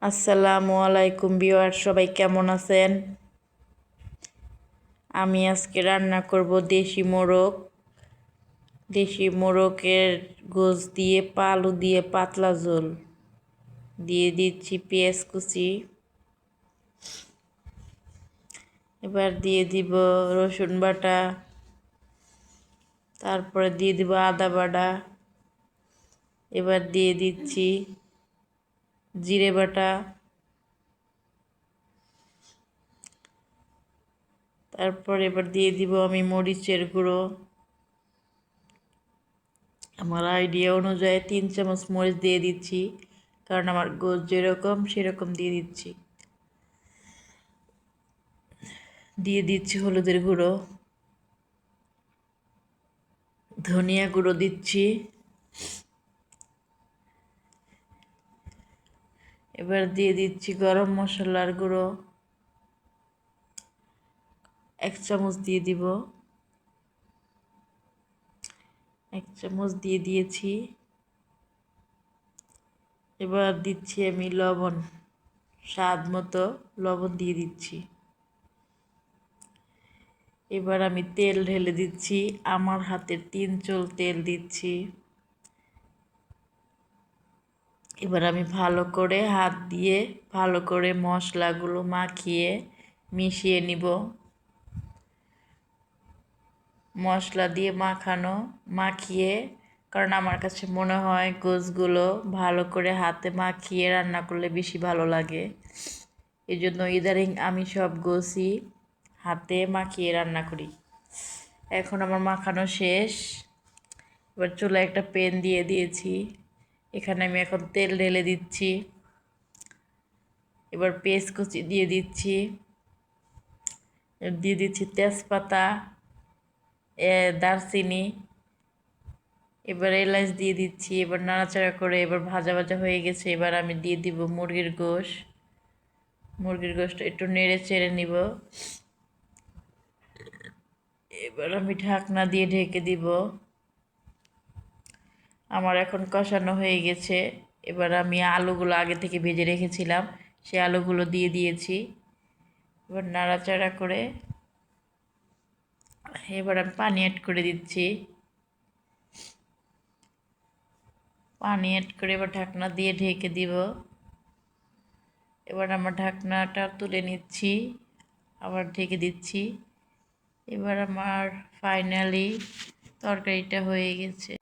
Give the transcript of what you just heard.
আসসালামু আলাইকুম ভিউয়ার, সবাই কেমন আছেন? আমি আজকে রান্না করব দেশি মোরগ। দেশি মোরগের গোশ দিয়ে আলু দিয়ে পাতলা ঝোল দিয়ে দিচ্ছি পেঁয়াজ কুচি। এবার দিয়ে দিব রসুন বাটা, তারপরে দিয়ে দিব আদা বাটা। এবার দিয়ে দিচ্ছি জিরে বাটা, তারপর এবার দিয়ে দিব আমি মরিচের গুঁড়ো। আমার আইডিয়া অনুযায়ী 3 চামচ মরিচ দিয়ে দিচ্ছি, কারণ আমার গোশ যেরকম সেরকম দিয়ে দিচ্ছি। দিয়ে দিচ্ছি হলুদের গুঁড়ো, ধনিয়া গুঁড়ো দিচ্ছি। এবার দিয়ে দিচ্ছি গরম মশলার গুঁড়ো 1 চামচ দিয়ে দিব। 1 চামচ দিয়ে দিয়েছি। এবার দিচ্ছি আমি লবণ, স্বাদ মতো লবণ দিয়ে দিচ্ছি। এবার আমি তেল ঢেলে দিচ্ছি, আমার হাতের 3 চুল তেল দিচ্ছি। এবার আমি ভালো করে হাত দিয়ে ভালো করে মশলাগুলো মাখিয়ে মিশিয়ে নিব। মশলা দিয়ে মাখিয়ে, কারণ আমার কাছে মনে হয় গোশগুলো ভালো করে হাতে মাখিয়ে রান্না করলে বেশি ভালো লাগে। এই জন্য ইদারিং আমি সব গোশই হাতে মাখিয়ে রান্না করি। এখন আমার মাখানো শেষ। এবার চুলায় একটা প্যান দিয়ে দিয়েছি, এখানে আমি এখন তেল ঢেলে দিচ্ছি। এবার পেঁয়াজ কুচি দিয়ে দিচ্ছি, তেজপাতা, দারচিনি, এবার এলাচ দিয়ে দিচ্ছি। এবার নাড়াচাড়া করে এবার ভাজা ভাজা হয়ে গেছে। এবার আমি দিয়ে দিব মুরগির গোশটা একটু নেড়ে চেড়ে নিব। এবার আমি ঢাকনা দিয়ে ঢেকে দিব। আমার এখন কষানো হয়ে গেছে। এবার আমি আলুগুলো আগে থেকে ভেজে রেখেছিলাম, সেই আলুগুলো দিয়ে দিয়েছি। এবার নাড়াচাড়া করে এবার আমি পানি অ্যাড করে দিচ্ছি। পানি অ্যাড করে এবার ঢাকনা দিয়ে ঢেকে দিব। এবার আমার ঢাকনাটা তুলে নিচ্ছি, আবার ঢেকে দিচ্ছি। এবার আমার ফাইনালি তরকারিটা হয়ে গেছে।